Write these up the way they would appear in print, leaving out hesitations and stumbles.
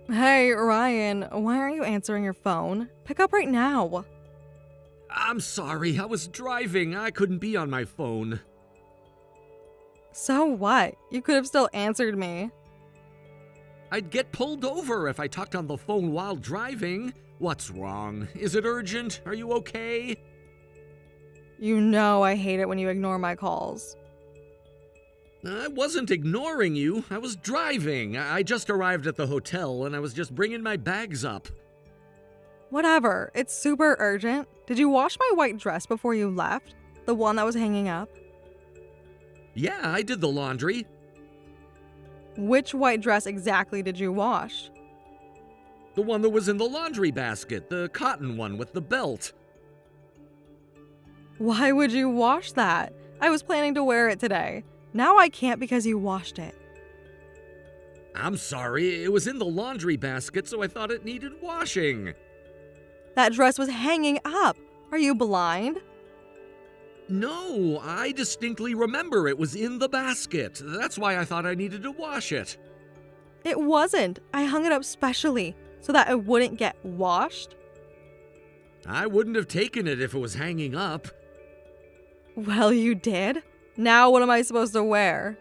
Hey, Ryan, why aren't you answering your phone? Pick up right now. I'm sorry, I was driving. I couldn't be on my phone. So what? You could have still answered me. I'd get pulled over if I talked on the phone while driving. What's wrong? Is it urgent? Are you okay? You know I hate it when you ignore my calls. I wasn't ignoring you. I was driving. I just arrived at the hotel and I was just bringing my bags up. Whatever, it's super urgent. Did you wash my white dress before you left? The one that was hanging up? Yeah, I did the laundry. Which white dress exactly did you wash? The one that was in the laundry basket, the cotton one with the belt. Why would you wash that? I was planning to wear it today. Now I can't because you washed it. I'm sorry, it was in the laundry basket, so I thought it needed washing. That dress was hanging up. Are you blind? No, I distinctly remember it was in the basket. That's why I thought I needed to wash it. It wasn't. I hung it up specially so that it wouldn't get washed. I wouldn't have taken it if it was hanging up. Well, you did. Now what am I supposed to wear?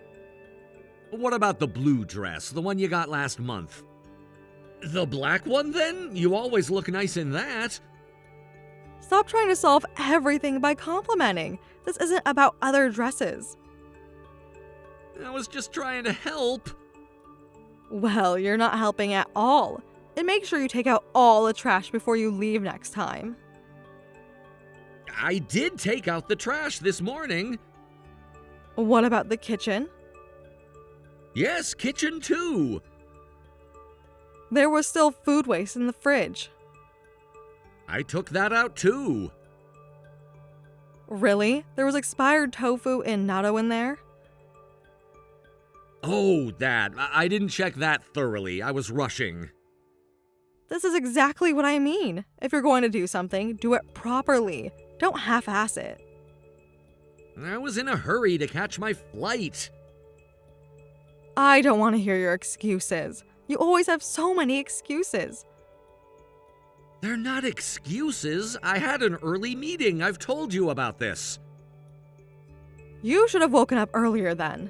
What about the blue dress, the one you got last month? The black one, then? You always look nice in that. Stop trying to solve everything by complimenting. This isn't about other dresses. I was just trying to help. Well, you're not helping at all. And make sure you take out all the trash before you leave next time. I did take out the trash this morning. What about the kitchen? Yes, kitchen too. There was still food waste in the fridge. I took that out too. Really? There was expired tofu and natto in there? Oh, that. I didn't check that thoroughly. I was rushing. This is exactly what I mean. If you're going to do something, do it properly. Don't half-ass it. I was in a hurry to catch my flight. I don't want to hear your excuses. You always have so many excuses. They're not excuses. I had an early meeting. I've told you about this. You should have woken up earlier then.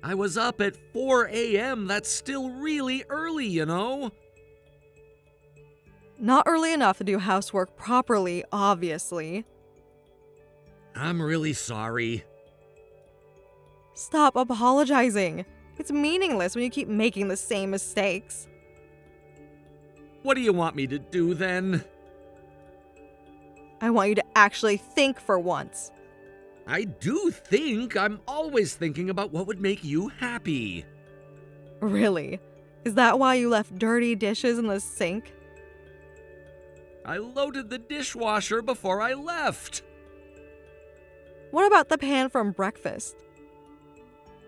I was up at 4 a.m. That's still really early, you know? Not early enough to do housework properly, obviously. I'm really sorry. Stop apologizing. It's meaningless when you keep making the same mistakes. What do you want me to do then? I want you to actually think for once. I do think. I'm always thinking about what would make you happy. Really? Is that why you left dirty dishes in the sink? I loaded the dishwasher before I left. What about the pan from breakfast?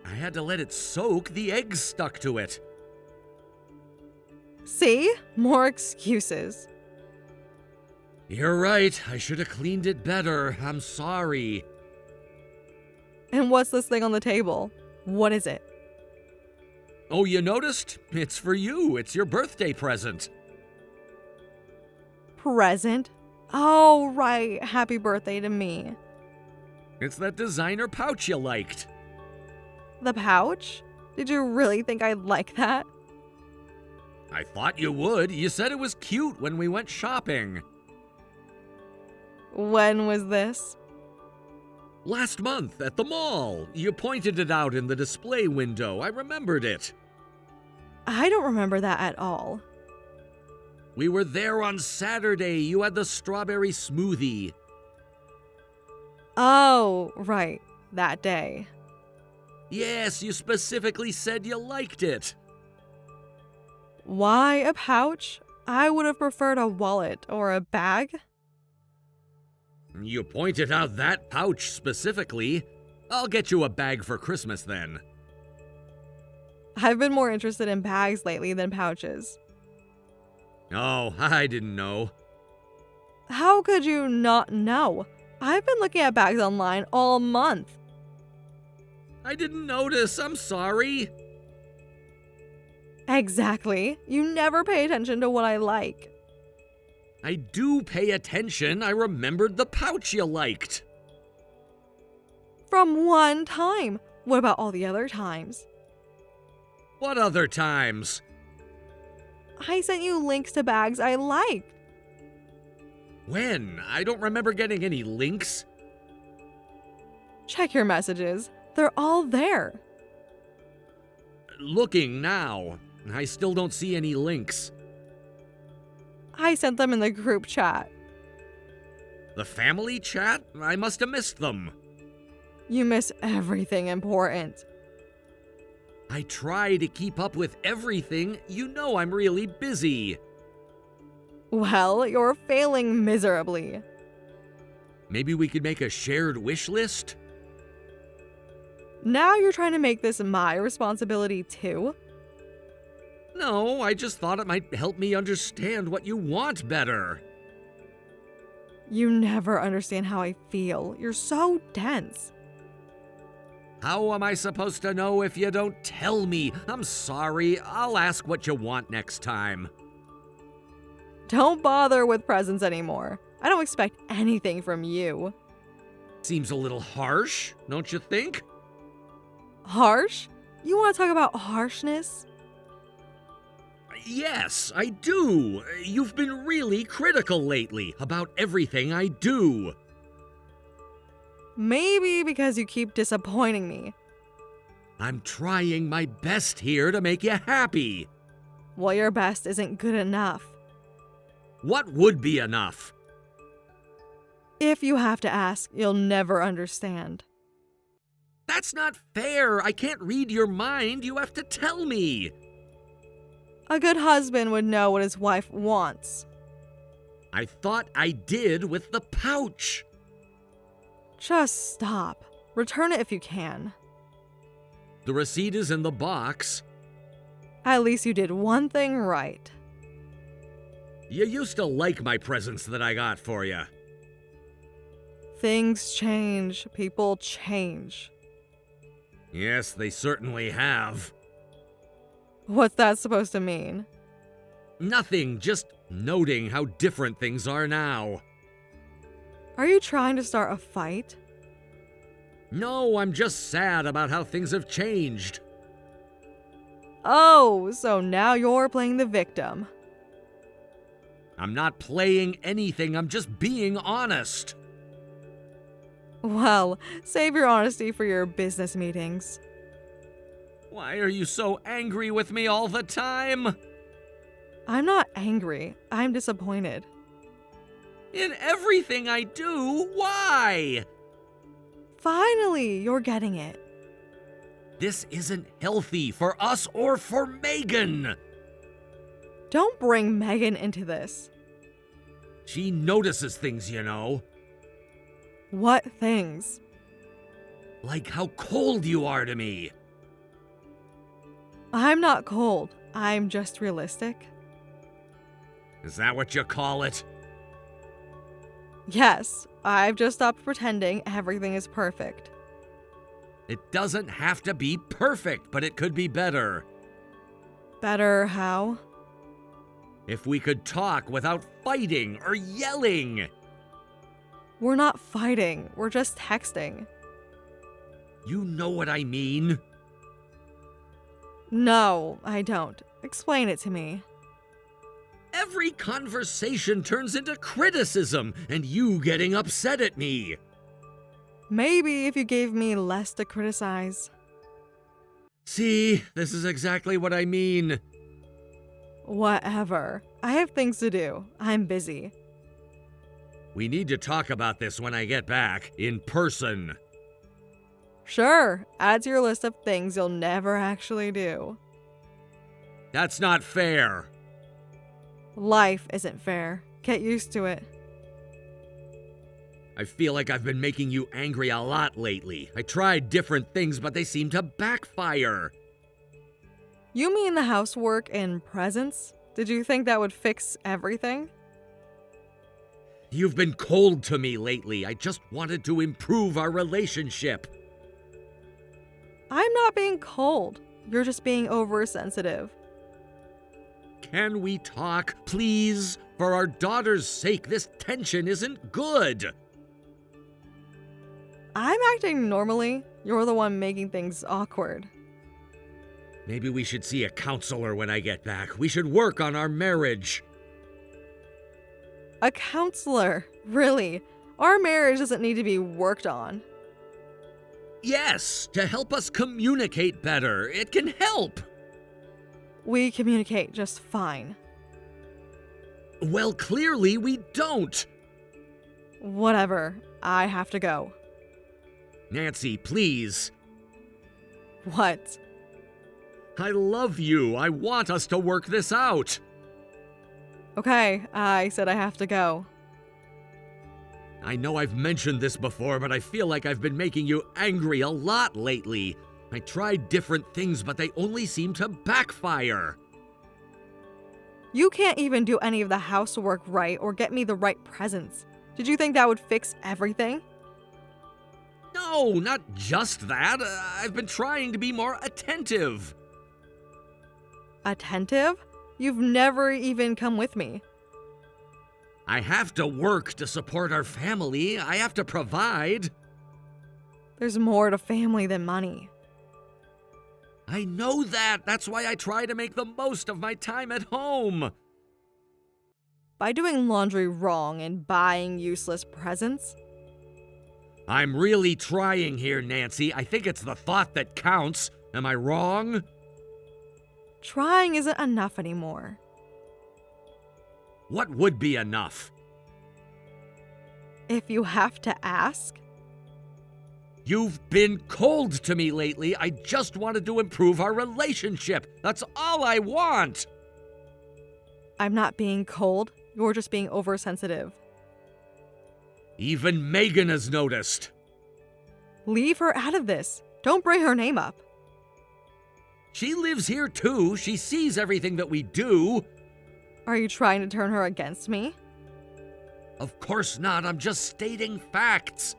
I had to let it soak. The eggs stuck to it. See? More excuses. You're right. I should have cleaned it better. I'm sorry. And what's this thing on the table? What is it? Oh, you noticed? It's for you. It's your birthday present. Present? Oh, right. Happy birthday to me. It's that designer pouch you liked. The pouch? Did you really think I'd like that? I thought you would. You said it was cute when we went shopping. When was this? Last month at the mall. You pointed it out in the display window. I remembered it. I don't remember that at all. We were there on Saturday. You had the strawberry smoothie. Oh, right. That day. Yes, you specifically said you liked it. Why a pouch? I would have preferred a wallet or a bag. You pointed out that pouch specifically. I'll get you a bag for Christmas then. I've been more interested in bags lately than pouches. Oh, I didn't know. How could you not know? I've been looking at bags online all month. I didn't notice. I'm sorry. Exactly. You never pay attention to what I like. I do pay attention. I remembered the pouch you liked. From one time. What about all the other times? What other times? I sent you links to bags I liked. When? I don't remember getting any links. Check your messages. They're all there. Looking now, I still don't see any links. I sent them in the group chat. The family chat? I must have missed them. You miss everything important. I try to keep up with everything. You know I'm really busy. Well, you're failing miserably. Maybe we could make a shared wish list? Now you're trying to make this my responsibility too? No, I just thought it might help me understand what you want better. You never understand how I feel. You're so dense. How am I supposed to know if you don't tell me? I'm sorry. I'll ask what you want next time. Don't bother with presents anymore. I don't expect anything from you. Seems a little harsh, don't you think? Harsh? You want to talk about harshness? Yes, I do. You've been really critical lately about everything I do. Maybe because you keep disappointing me. I'm trying my best here to make you happy. Well, your best isn't good enough. What would be enough? If you have to ask, you'll never understand. That's not fair. I can't read your mind. You have to tell me. A good husband would know what his wife wants. I thought I did with the pouch. Just stop. Return it if you can. The receipt is in the box. At least you did one thing right. You used to like my presents that I got for you. Things change. People change. Yes, they certainly have. What's that supposed to mean? Nothing, just noting how different things are now. Are you trying to start a fight? No, I'm just sad about how things have changed. Oh, so now you're playing the victim. I'm not playing anything, I'm just being honest. Well, save your honesty for your business meetings. Why are you so angry with me all the time? I'm not angry. I'm disappointed. In everything I do, why? Finally, you're getting it. This isn't healthy for us or for Megan. Don't bring Megan into this. She notices things, you know. What things? Like how cold you are to me. I'm not cold. I'm just realistic. Is that what you call it? Yes, I've just stopped pretending everything is perfect. It doesn't have to be perfect, but it could be better. Better how? If we could talk without fighting or yelling. We're not fighting. We're just texting. You know what I mean. No, I don't. Explain it to me. Every conversation turns into criticism and you getting upset at me. Maybe if you gave me less to criticize. See, this is exactly what I mean. Whatever. I have things to do. I'm busy. We need to talk about this when I get back, in person. Sure, add to your list of things you'll never actually do. That's not fair. Life isn't fair. Get used to it. I feel like I've been making you angry a lot lately. I tried different things, but they seem to backfire. You mean the housework and presents? Did you think that would fix everything? You've been cold to me lately. I just wanted to improve our relationship. I'm not being cold. You're just being oversensitive. Can we talk, please? For our daughter's sake, this tension isn't good. I'm acting normally. You're the one making things awkward. Maybe we should see a counselor when I get back. We should work on our marriage. A counselor? Really? Our marriage doesn't need to be worked on. Yes, to help us communicate better. It can help. We communicate just fine. Well, clearly we don't. Whatever. I have to go. Nancy, please. What? I love you. I want us to work this out. Okay, I said I have to go. I know I've mentioned this before, but I feel like I've been making you angry a lot lately. I tried different things, but they only seem to backfire. You can't even do any of the housework right or get me the right presents. Did you think that would fix everything? No, not just that. I've been trying to be more attentive. Attentive? You've never even come with me. I have to work to support our family. I have to provide. There's more to family than money. I know that. That's why I try to make the most of my time at home. By doing laundry wrong and buying useless presents? I'm really trying here, Nancy. I think it's the thought that counts. Am I wrong? Trying isn't enough anymore. What would be enough? If you have to ask? You've been cold to me lately. I just wanted to improve our relationship. That's all I want. I'm not being cold. You're just being oversensitive. Even Megan has noticed. Leave her out of this. Don't bring her name up. She lives here too. She sees everything that we do. Are you trying to turn her against me? Of course not. I'm just stating facts.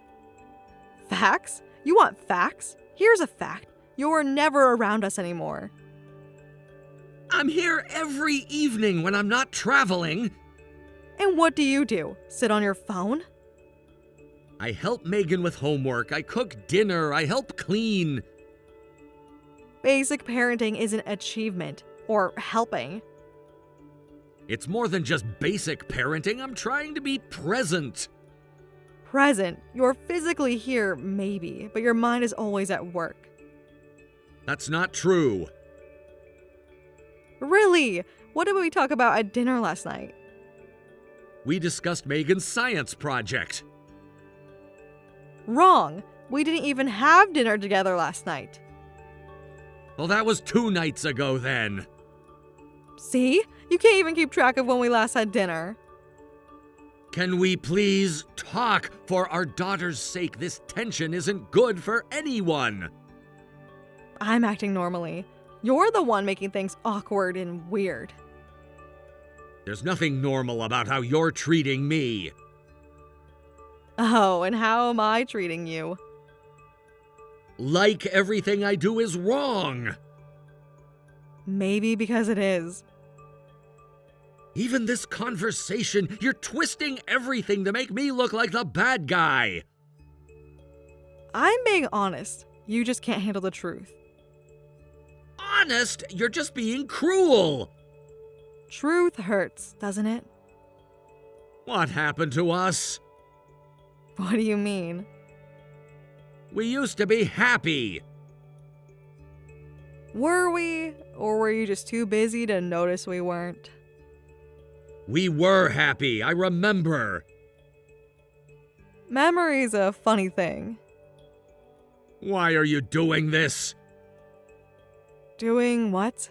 Facts? You want facts? Here's a fact. You're never around us anymore. I'm here every evening when I'm not traveling. And what do? Sit on your phone? I help Megan with homework. I cook dinner. I help clean. Basic parenting isn't achievement or helping. It's more than just basic parenting. I'm trying to be present. Present. You're physically here, maybe, but your mind is always at work. That's not true. Really? What did we talk about at dinner last night? We discussed Megan's science project. Wrong. We didn't even have dinner together last night. Well, that was 2 nights ago then. See? You can't even keep track of when we last had dinner. Can we please talk? For our daughter's sake, this tension isn't good for anyone. I'm acting normally. You're the one making things awkward and weird. There's nothing normal about how you're treating me. Oh, and how am I treating you? Like everything I do is wrong. Maybe because it is. Even this conversation, you're twisting everything to make me look like the bad guy. I'm being honest. You just can't handle the truth. Honest? You're just being cruel. Truth hurts, doesn't it? What happened to us? What do you mean? We used to be happy. Were we? Or were you just too busy to notice we weren't? We were happy, I remember. Memory's a funny thing. Why are you doing this? Doing what?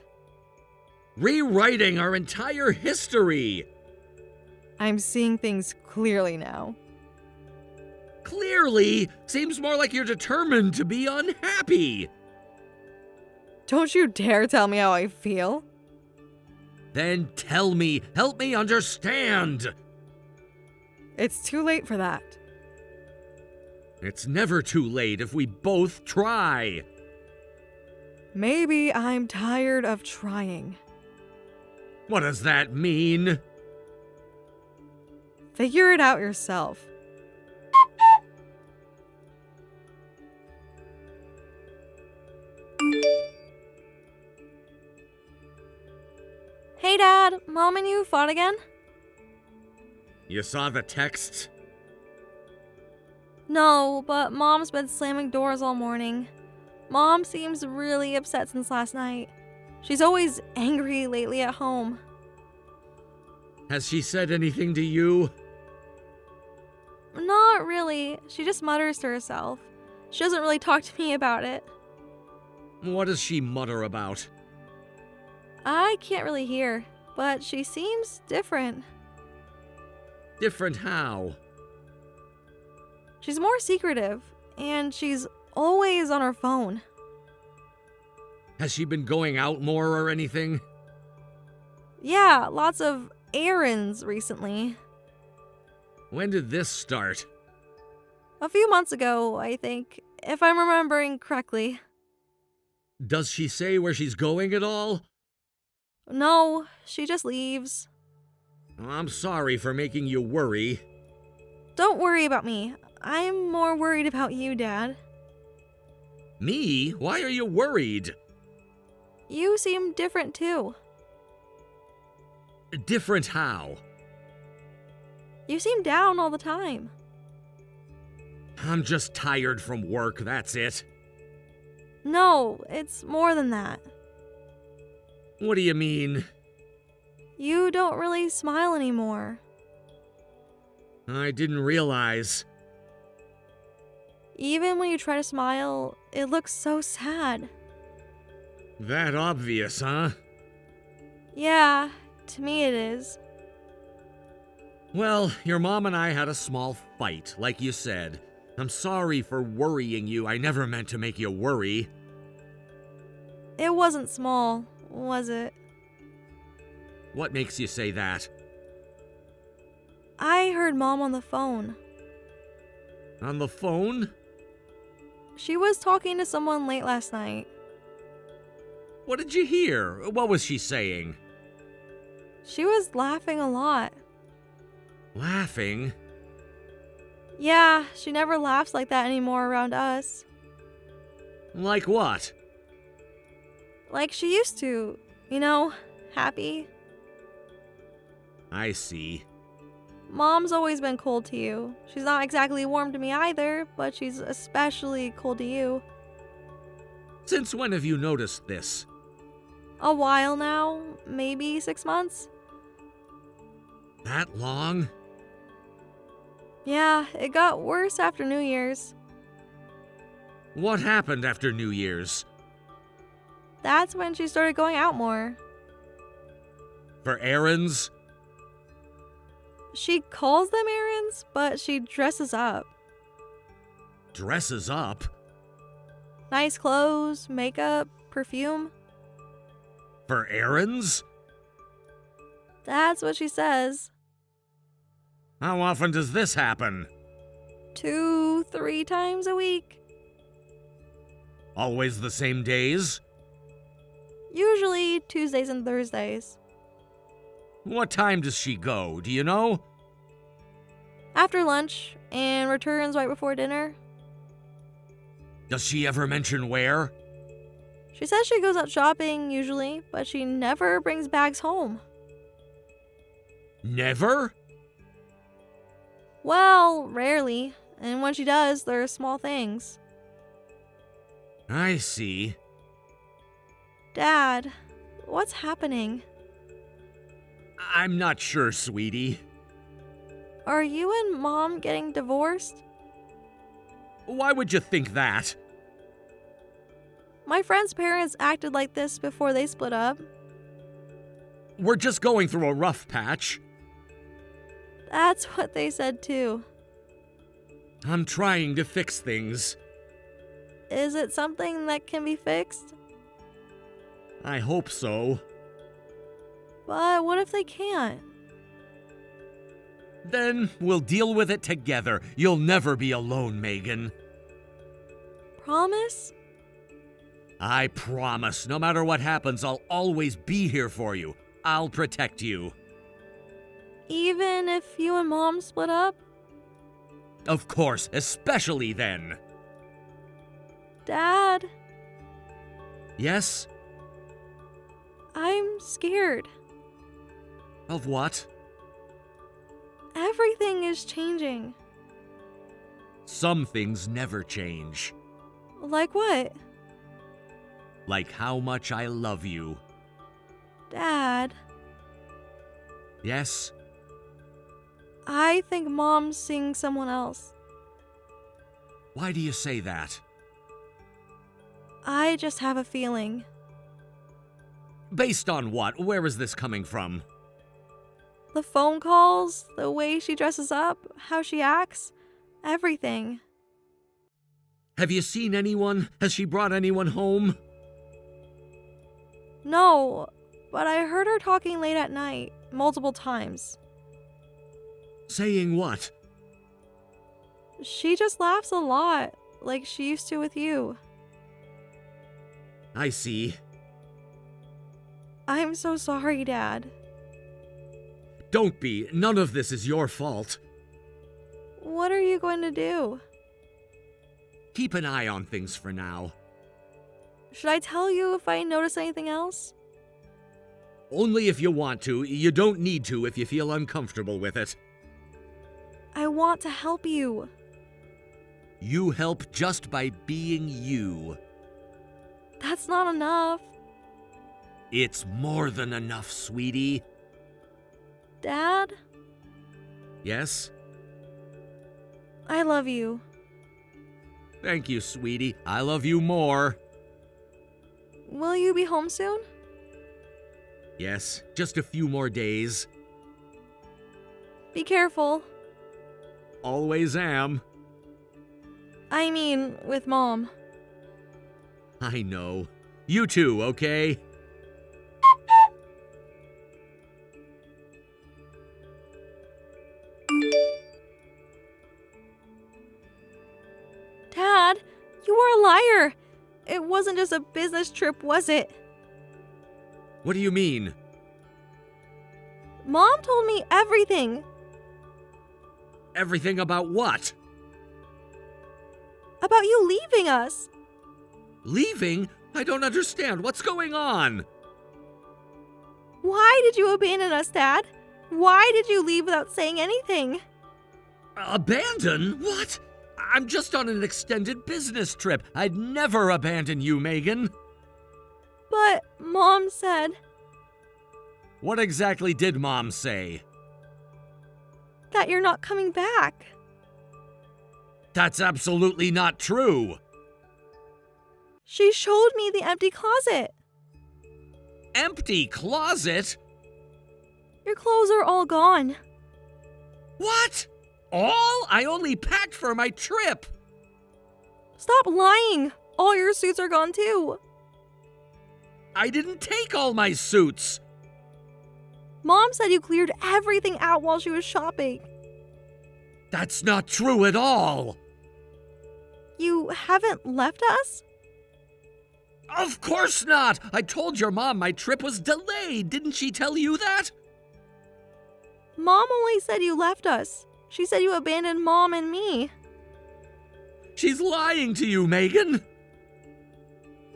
Rewriting our entire history. I'm seeing things clearly now. Clearly, seems more like you're determined to be unhappy. Don't you dare tell me how I feel. Then tell me, help me understand. It's too late for that. It's never too late if we both try. Maybe I'm tired of trying. What does that mean? Figure it out yourself. Hey Dad, Mom and you fought again? You saw the texts? No, but Mom's been slamming doors all morning. Mom seems really upset since last night. She's always angry lately at home. Has she said anything to you? Not really. She just mutters to herself. She doesn't really talk to me about it. What does she mutter about? I can't really hear, but she seems different. Different how? She's more secretive, and she's always on her phone. Has she been going out more or anything? Yeah, lots of errands recently. When did this start? A few months ago, I think, if I'm remembering correctly. Does she say where she's going at all? No, she just leaves. I'm sorry for making you worry. Don't worry about me. I'm more worried about you, Dad. Me? Why are you worried? You seem different too. Different how? You seem down all the time. I'm just tired from work, that's it. No, it's more than that. What do you mean? You don't really smile anymore. I didn't realize. Even when you try to smile, it looks so sad. That obvious, huh? Yeah, to me it is. Well, your mom and I had a small fight, like you said. I'm sorry for worrying you. I never meant to make you worry. It wasn't small, was it? What makes you say that? I heard Mom on the phone. On the phone? She was talking to someone late last night. What did you hear? What was she saying? She was laughing a lot. Laughing? Yeah, she never laughs like that anymore around us. Like what? Like she used to. You know, happy. I see. Mom's always been cold to you. She's not exactly warm to me either, but she's especially cold to you. Since when have you noticed this? A while now, maybe 6 months. That long? Yeah, it got worse after New Year's. What happened after New Year's? That's when she started going out more. For errands? She calls them errands, but she dresses up. Dresses up? Nice clothes, makeup, perfume. For errands? That's what she says. How often does this happen? 2-3 times a week. Always the same days? Usually Tuesdays and Thursdays. What time does she go, do you know? After lunch, and returns right before dinner. Does she ever mention where? She says she goes out shopping usually, but she never brings bags home. Never? Well, rarely. And when she does, they're small things. I see. Dad, what's happening? I'm not sure, sweetie. Are you and Mom getting divorced? Why would you think that? My friend's parents acted like this before they split up. We're just going through a rough patch. That's what they said too. I'm trying to fix things. Is it something that can be fixed? I hope so. But what if they can't? Then we'll deal with it together. You'll never be alone, Megan. Promise? I promise. No matter what happens, I'll always be here for you. I'll protect you. Even if you and Mom split up? Of course, especially then. Dad, Yes? I'm scared. Of what? Everything is changing. Some things never change. Like what? Like how much I love you. Dad, Yes? I think Mom's seeing someone else. Why do you say that? I just have a feeling. Based on what? Where is this coming from? The phone calls, the way she dresses up, how she acts, everything. Have you seen anyone? Has she brought anyone home? No, but I heard her talking late at night, multiple times. Saying what? She just laughs a lot, like she used to with you. I see. I'm so sorry, Dad. Don't be. None of this is your fault. What are you going to do? Keep an eye on things for now. Should I tell you if I notice anything else? Only if you want to. You don't need to if you feel uncomfortable with it. I want to help you. You help just by being you. That's not enough. It's more than enough, sweetie. Dad, Yes? I love you. Thank you, sweetie. I love you more. Will you be home soon? Yes, just a few more days. Be careful. Always am. I mean, with Mom. I know. You too, okay? Dad, you are a liar. It wasn't just a business trip, was it? What do you mean? Mom told me everything. Everything about what? About you leaving us. Leaving? I don't understand. What's going on? Why did you abandon us, Dad? Why did you leave without saying anything? Abandon? What? I'm just on an extended business trip. I'd never abandon you, Megan. But Mom said What exactly did Mom say? that you're not coming back. That's absolutely not true. She showed me the empty closet. Empty closet? Your clothes are all gone. What? All? I only packed for my trip. Stop lying. All your suits are gone too. I didn't take all my suits. Mom said you cleared everything out while she was shopping. That's not true at all. You haven't left us? Of course not. I told your mom my trip was delayed. Didn't she tell you that? Mom only said you left us. She said you abandoned Mom and me. She's lying to you, Megan.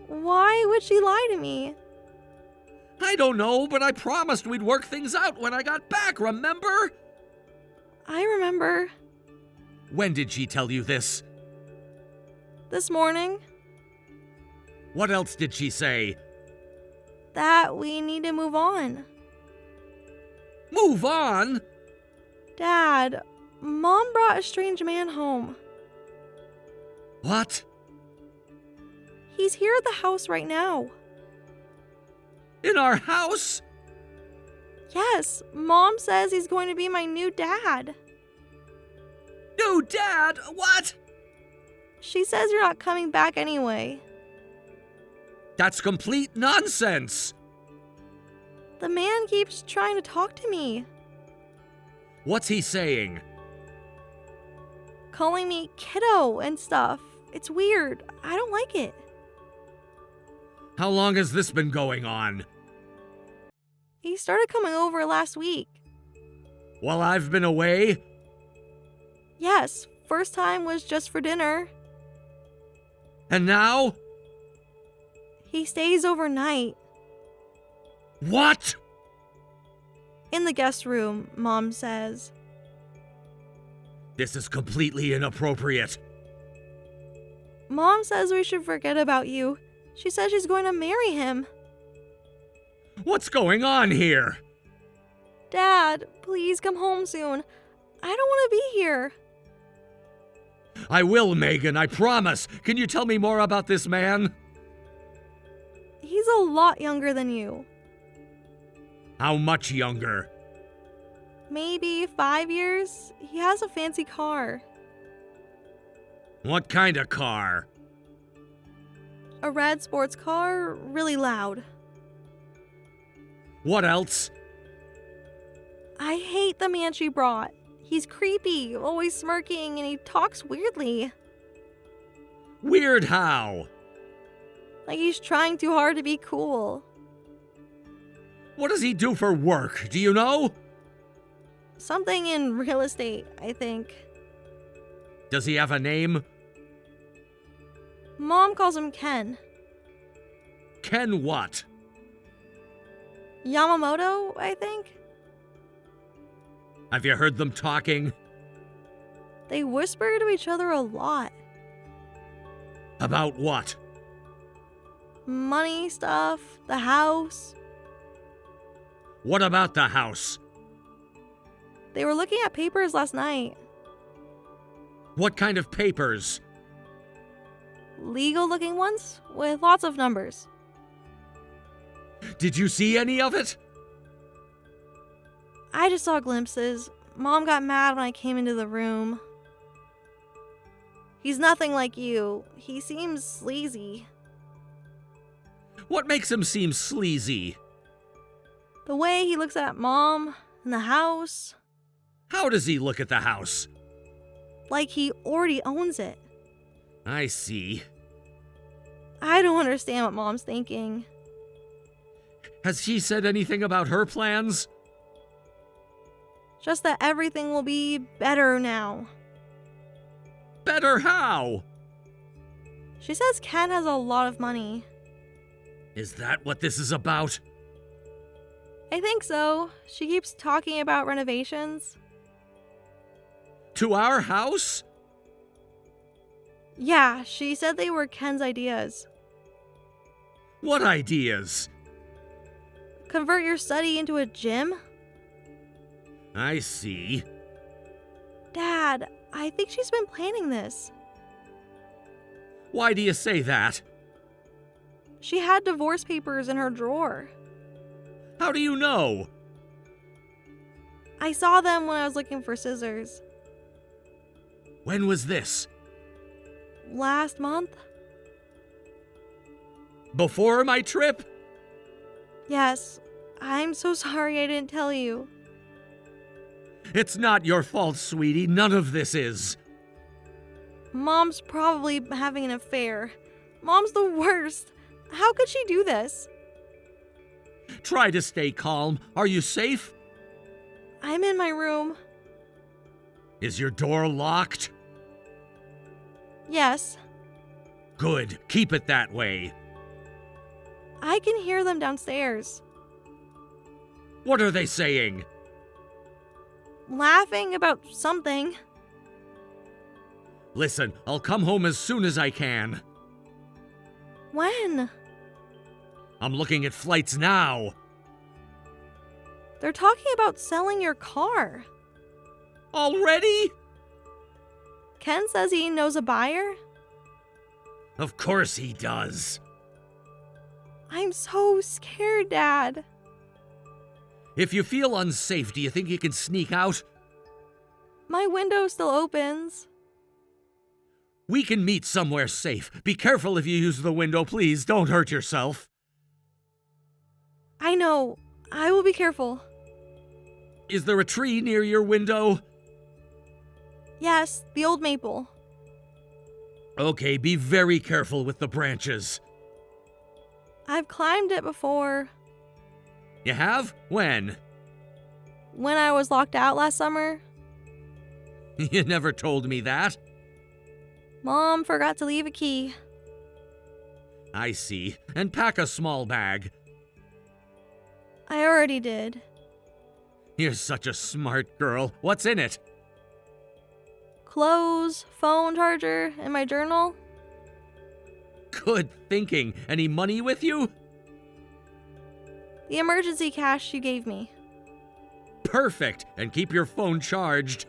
Why would she lie to me? I don't know, but I promised we'd work things out when I got back, remember? I remember. When did she tell you this? This morning, What else did she say? that we need to move on. Move on? Dad, Mom brought a strange man home. What? He's here at the house right now. In our house? Yes, Mom says he's going to be my new dad. New dad? What? She says you're not coming back anyway. That's complete nonsense. The man keeps trying to talk to me, What's he saying? calling me kiddo and stuff. It's weird. I don't like it. How long has this been going on? He started coming over last week. While I've been away? Yes, first time was just for dinner. And now? He stays overnight. What? In the guest room, Mom says. This is completely inappropriate. Mom says we should forget about you. She says she's going to marry him. What's going on here? Dad, please come home soon. I don't want to be here. I will, Megan, I promise. Can you tell me more about this man? He's a lot younger than you. How much younger? Maybe 5 years. He has a fancy car. What kind of car? A red sports car, really loud. What else? I hate the man she brought. He's creepy, always smirking, and he talks weirdly. Weird how? Like he's trying too hard to be cool. What does he do for work? Do you know? Something in real estate, I think. Does he have a name? Mom calls him Ken. Ken what? Yamamoto, I think? Have you heard them talking? They whisper to each other a lot. About what? Money stuff, the house. What about the house? They were looking at papers last night. What kind of papers? Legal looking ones with lots of numbers. Did you see any of it? I just saw glimpses. Mom got mad when I came into the room. He's nothing like you. He seems sleazy. What makes him seem sleazy? The way he looks at Mom and the house. How does he look at the house? Like he already owns it. I see. I don't understand what Mom's thinking. Has she said anything about her plans? Just that everything will be better now. Better how? She says Ken has a lot of money. Is that what this is about? I think so. She keeps talking about renovations. To our house? Yeah, she said they were Ken's ideas. What ideas? Convert your study into a gym? I see. Dad, I think she's been planning this. Why do you say that? She had divorce papers in her drawer. How do you know? I saw them when I was looking for scissors. When was this? Last month? Before my trip? Yes. I'm so sorry I didn't tell you. It's not your fault, sweetie. None of this is. Mom's probably having an affair. Mom's the worst. How could she do this? Try to stay calm. Are you safe? I'm in my room. Is your door locked? Yes. Good. Keep it that way. I can hear them downstairs. What are they saying? Laughing about something. Listen, I'll come home as soon as I can. When? I'm looking at flights now. They're talking about selling your car. Already? Ken says he knows a buyer. Of course he does. I'm so scared, Dad. If you feel unsafe, do you think you can sneak out? My window still opens. We can meet somewhere safe. Be careful if you use the window, please. Don't hurt yourself. I know. I will be careful. Is there a tree near your window? Yes, the old maple. Okay, be very careful with the branches. I've climbed it before. You have? When? When I was locked out last summer, You never told me that. Mom forgot to leave a key. I see. And pack a small bag. I already did. You're such a smart girl. What's in it? Clothes, phone charger, and my journal. Good thinking. Any money with you? The emergency cash you gave me. Perfect. And keep your phone charged.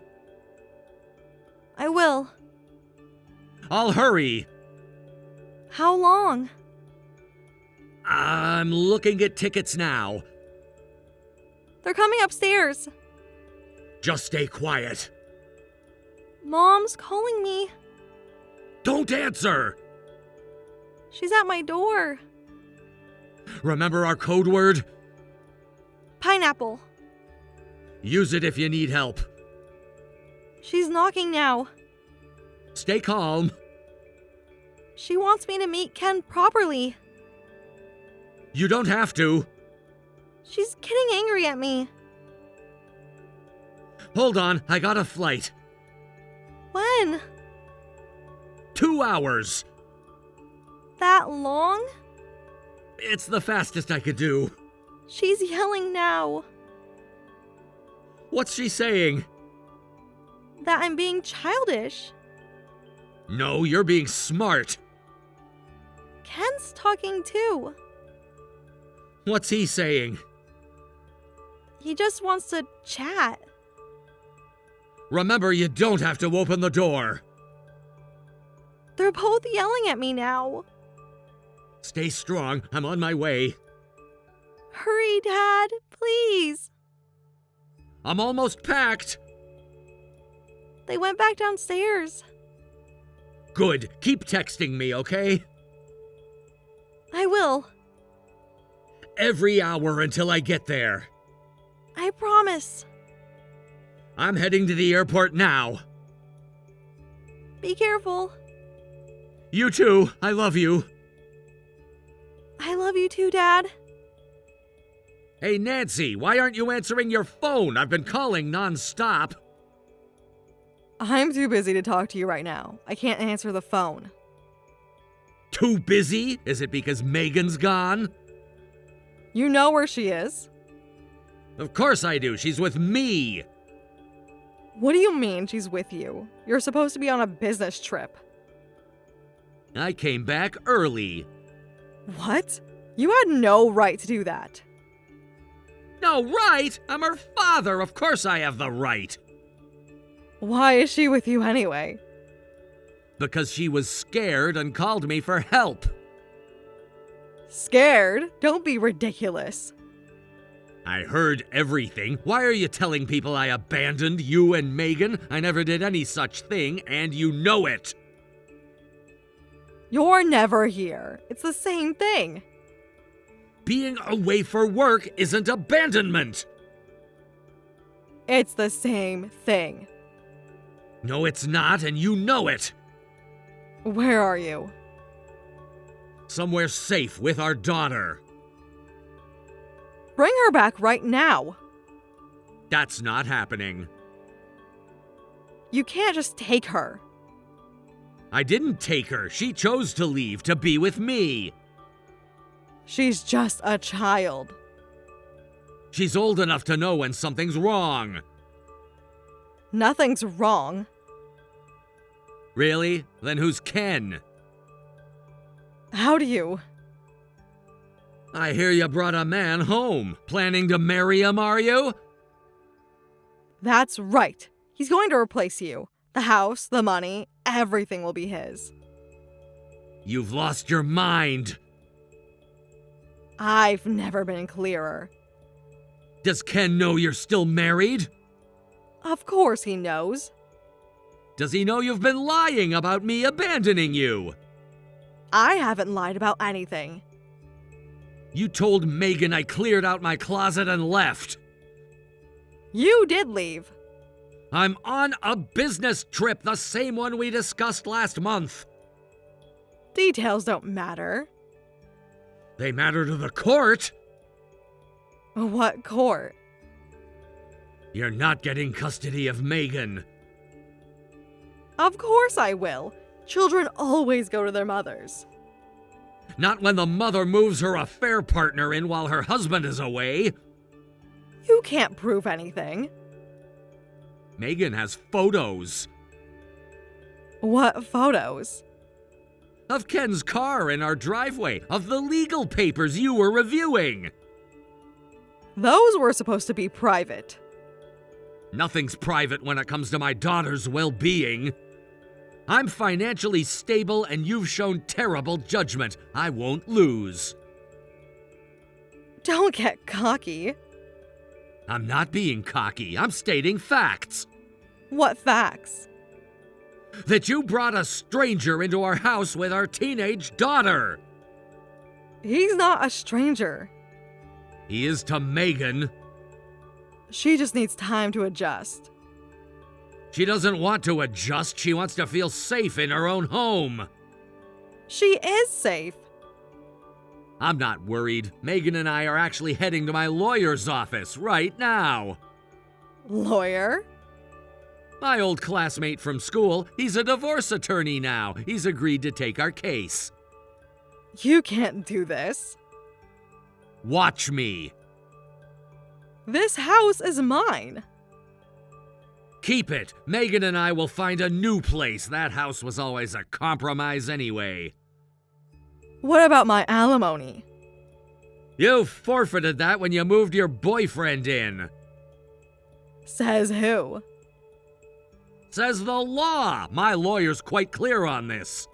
I will. I'll hurry. How long? I'm looking at tickets now. They're coming upstairs. Just stay quiet. Mom's calling me. Don't answer. She's at my door. Remember our code word? Pineapple. Use it if you need help. She's knocking now. Stay calm. She wants me to meet Ken properly. You don't have to. She's getting angry at me. Hold on, I got a flight. When? 2 hours. That long? It's the fastest I could do. She's yelling now. What's she saying? That I'm being childish. No, you're being smart. Ken's talking too. What's he saying? He just wants to chat. Remember, you don't have to open the door. They're both yelling at me now. Stay strong, I'm on my way. Hurry, Dad, please. I'm almost packed. They went back downstairs. Good, keep texting me, okay? I will. Every hour until I get there. I promise. I'm heading to the airport now. Be careful. You too, I love you. I love you too, Dad. Hey Nancy, why aren't you answering your phone? I've been calling non-stop. I'm too busy to talk to you right now. I can't answer the phone. Too busy? Is it because Megan's gone? You know where she is? Of course I do, she's with me. What do you mean she's with you? You're supposed to be on a business trip. I came back early. What? You had no right to do that. No right? I'm her father, of course I have the right. Why is she with you anyway? Because she was scared and called me for help. Scared? Don't be ridiculous. I heard everything. Why are you telling people I abandoned you and Megan? I never did any such thing, and you know it. You're never here. It's the same thing. Being away for work isn't abandonment. It's the same thing. No, it's not, and you know it. Where are you? Somewhere safe with our daughter. Bring her back right now. That's not happening. You can't just take her. I didn't take her. She chose to leave to be with me. She's just a child. She's old enough to know when something's wrong. Nothing's wrong. Really? Then who's Ken? How do you? I hear you brought a man home. Planning to marry him, are you? That's right. He's going to replace you. The house, the money, everything will be his. You've lost your mind. I've never been clearer. Does Ken know you're still married? Of course he knows. Does he know you've been lying about me abandoning you? I haven't lied about anything. You told Megan I cleared out my closet and left. You did leave. I'm on a business trip, the same one we discussed last month. Details don't matter. They matter to the court. What court? You're not getting custody of Megan. Of course I will. Children always go to their mothers. Not when the mother moves her affair partner in while her husband is away. You can't prove anything. Megan has photos What photos? of Ken's car in our driveway, of the legal papers you were reviewing. Those were supposed to be private. Nothing's private when it comes to my daughter's well-being. I'm financially stable and you've shown terrible judgment. I won't lose. Don't get cocky. I'm not being cocky. I'm stating facts. What facts? That you brought a stranger into our house with our teenage daughter. He's not a stranger. He is to Megan. She just needs time to adjust. She doesn't want to adjust. She wants to feel safe in her own home. She is safe. I'm not worried. Megan and I are actually heading to my lawyer's office right now. Lawyer? My old classmate from school, he's a divorce attorney now. He's agreed to take our case. You can't do this. Watch me. This house is mine. Keep it. Megan and I will find a new place. That house was always a compromise anyway. What about my alimony? You forfeited that when you moved your boyfriend in. Says who? Says the law. My lawyer's quite clear on this.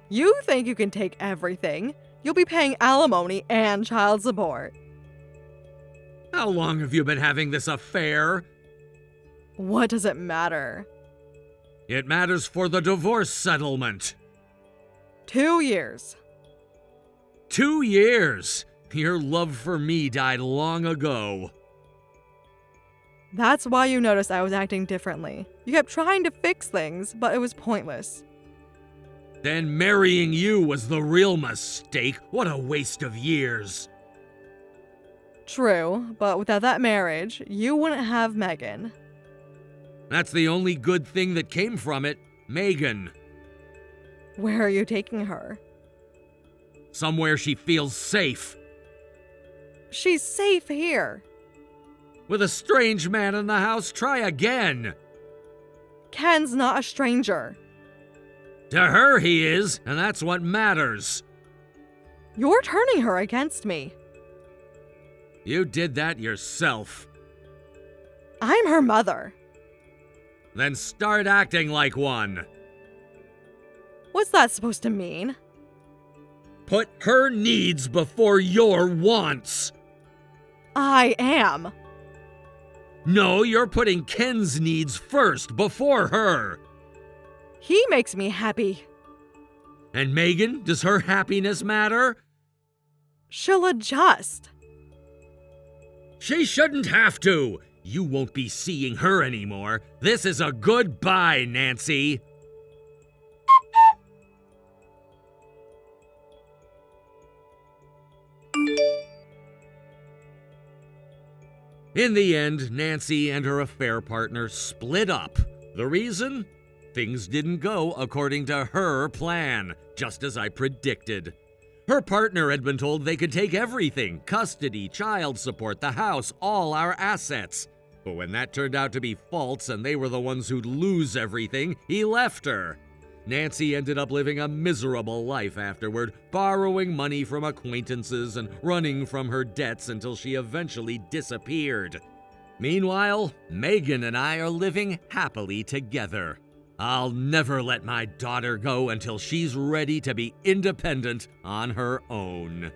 You think you can take everything? You'll be paying alimony and child support. How long have you been having this affair? What does it matter? It matters for the divorce settlement. 2 years. 2 years. Your love for me died long ago. That's why you noticed I was acting differently. You kept trying to fix things, but it was pointless. Then marrying you was the real mistake. What a waste of years. True, but without that marriage, you wouldn't have Megan. That's the only good thing that came from it. Megan. Where are you taking her? Somewhere she feels safe. She's safe here. With a strange man in the house, try again. Ken's not a stranger. To her he is, and that's what matters. You're turning her against me. You did that yourself. I'm her mother. Then start acting like one. What's that supposed to mean? Put her needs before your wants. I am. No, you're putting Ken's needs first, before her. He makes me happy. And Megan, does her happiness matter? She'll adjust. She shouldn't have to. You won't be seeing her anymore. This is a goodbye, Nancy. In the end, Nancy and her affair partner split up. The reason? Things didn't go according to her plan, just as I predicted. Her partner had been told they could take everything: custody, child support, the house, all our assets. But when that turned out to be false and they were the ones who'd lose everything, he left her. Nancy ended up living a miserable life afterward, borrowing money from acquaintances and running from her debts until she eventually disappeared. Meanwhile, Megan and I are living happily together. I'll never let my daughter go until she's ready to be independent on her own.